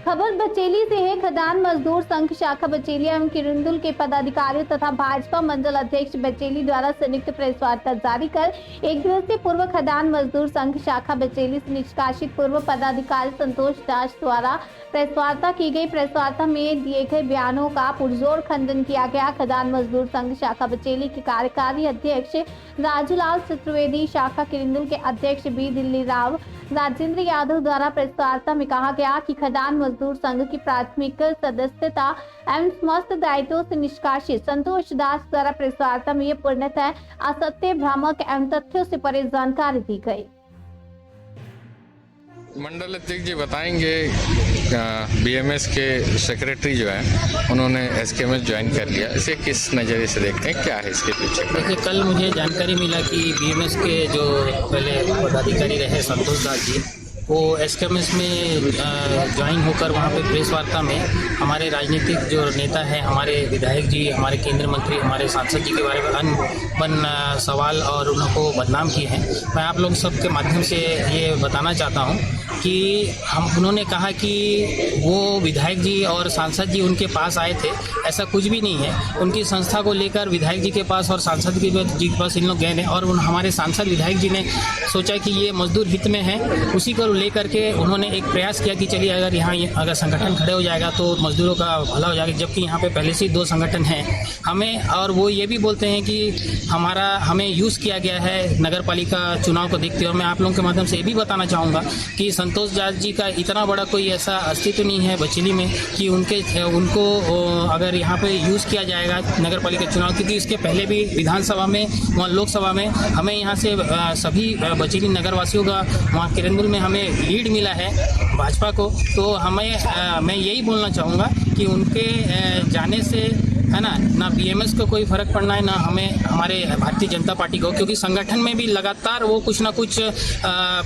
खबर बचेली से है। खदान मजदूर संघ शाखा बचेली एवं किरंदुल के पदाधिकारियों तथा भाजपा मंडल अध्यक्ष बचेली द्वारा संयुक्त प्रेस वार्ता जारी कर एक दिवसीय पूर्व खदान मजदूर संघ शाखा बचेली से निष्कासित पूर्व पदाधिकारी संतोष दास द्वारा प्रेस वार्ता की गई। प्रेस वार्ता में दिए गए बयानों का पुरजोर खंडन किया गया। खदान मजदूर संघ शाखा बचेली के कार्यकारी अध्यक्ष राजूलाल चतुर्वेदी, शाखा किरंदुल के अध्यक्ष बी दिल्ली राव राजेंद्र यादव द्वारा प्रेस वार्ता में कहा गया कि खदान मजदूर संघ की प्राथमिक सदस्यता एवं समस्त दायित्वों से निष्कासित संतोष दास द्वारा प्रेस वार्ता में ये पूर्णतः असत्य, भ्रामक एवं तथ्यों से परे जानकारी दी गई। मंडल अध्यक्ष जी बताएंगे। बीएमएस के सेक्रेटरी जो है उन्होंने एसकेएमएस ज्वाइन कर लिया, इसे किस नज़रिए से देखते हैं, क्या है इसके पीछे? देखिए, कल मुझे जानकारी मिला कि बीएमएस के जो पहले पदाधिकारी रहे संतोष दास जी, वो एसकेएमएस में ज्वाइन होकर वहाँ पे प्रेस वार्ता में हमारे राजनीतिक जो नेता हैं, हमारे विधायक जी, हमारे केंद्रीय मंत्री, हमारे सांसद जी के बारे में अनबन सवाल और उनको बदनाम किए हैं। मैं आप लोग सबके माध्यम से ये बताना चाहता हूँ कि उन्होंने कहा कि वो विधायक जी और सांसद जी उनके पास आए थे, ऐसा कुछ भी नहीं है। उनकी संस्था को लेकर विधायक जी के पास और सांसद जी के पास इन लोग गए हैं और हमारे सांसद विधायक जी ने सोचा कि ये मजदूर हित में है, उसी को लेकर के उन्होंने एक प्रयास किया कि चलिए अगर यहाँ अगर संगठन खड़े हो जाएगा तो मजदूरों का भला हो जाएगा, जबकि यहाँ पे पहले से ही 2 संगठन हैं हमें। और वो ये भी बोलते हैं कि हमें यूज़ किया गया है नगर पालिका चुनाव को देखते हुए। मैं आप लोगों के माध्यम से ये भी बताना चाहूँगा कि संतोष दास जी का इतना बड़ा कोई ऐसा अस्तित्व नहीं है बचेली में कि उनको अगर यहाँ पे यूज़ किया जाएगा नगर पालिका चुनाव, क्योंकि इसके पहले भी विधानसभा में, वहाँ लोकसभा में हमें यहाँ से सभी बचेली नगरवासियों का वहाँ किरंदुल में हमें लीड मिला है भाजपा को। तो मैं यही बोलना चाहूँगा कि उनके जाने से है ना बीएमएस को कोई फर्क पड़ना है, ना हमें हमारे भारतीय जनता पार्टी को, क्योंकि संगठन में भी लगातार वो कुछ ना कुछ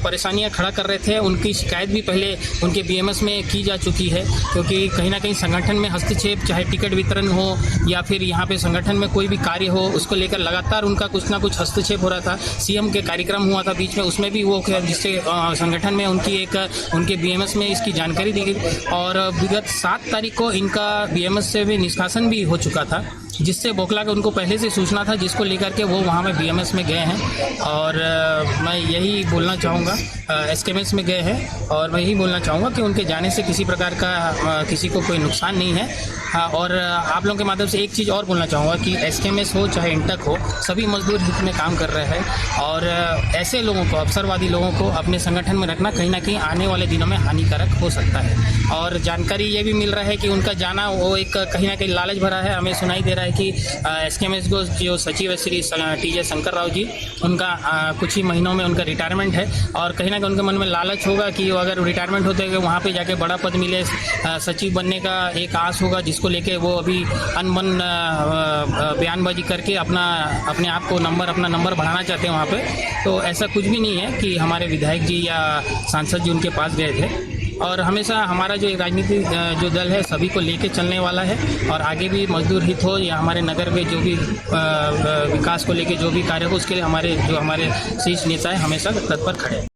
परेशानियां खड़ा कर रहे थे। उनकी शिकायत भी पहले उनके बीएमएस में की जा चुकी है, क्योंकि कहीं ना कहीं संगठन में हस्तक्षेप, चाहे टिकट वितरण हो या फिर यहाँ पे संगठन में कोई भी कार्य हो, उसको लेकर लगातार उनका कुछ ना कुछ हस्तक्षेप हो रहा था। सीएम के कार्यक्रम हुआ था बीच में, उसमें भी वो जिससे संगठन में उनके बीएमएस में इसकी जानकारी दी गई। और विगत 7 तारीख को इनका बीएमएस से भी निष्कासन भी हो चुका था, जिससे बौखला के उनको पहले से सूचना था, जिसको लेकर के वो वहाँ में बीएमएस में गए हैं। और मैं यही बोलना चाहूँगा, एसकेएमएस में गए हैं, और मैं यही बोलना चाहूँगा कि उनके जाने से किसी प्रकार का किसी को कोई नुकसान नहीं है। और आप लोगों के माध्यम से एक चीज़ और बोलना चाहूँगा कि एसकेएमएस हो चाहे इंटक हो, सभी मजदूर हित में काम कर रहे हैं। और ऐसे लोगों को, अवसरवादी लोगों को अपने संगठन में रखना कहीं ना कहीं आने वाले दिनों में हानिकारक हो सकता है। और जानकारी ये भी मिल रहा है कि उनका जाना वो एक कहीं ना कहीं लालच भरा है। हमें सुनाई दे रहा है कि एसकेएमएस को जो सचिव है श्री टीजे शंकर राव जी, उनका कुछ ही महीनों में उनका रिटायरमेंट है, और कहीं ना कहीं उनके मन में लालच होगा कि अगर रिटायरमेंट होते हैं वहाँ पे जाके बड़ा पद मिले, सचिव बनने का एक आस होगा, जिसको लेके वो अभी अनबन बयानबाजी करके अपने आप को अपना नंबर बढ़ाना चाहते हैं वहाँ पे। तो ऐसा कुछ भी नहीं है कि हमारे विधायक जी या सांसद जी उनके पास गए थे। और हमेशा हमारा जो राजनीतिक जो दल है सभी को लेके चलने वाला है, और आगे भी मजदूर हित हो या हमारे नगर में जो भी विकास को लेके जो भी कार्य हो, उसके लिए हमारे शीर्ष नेता है हमेशा तत्पर खड़े हैं।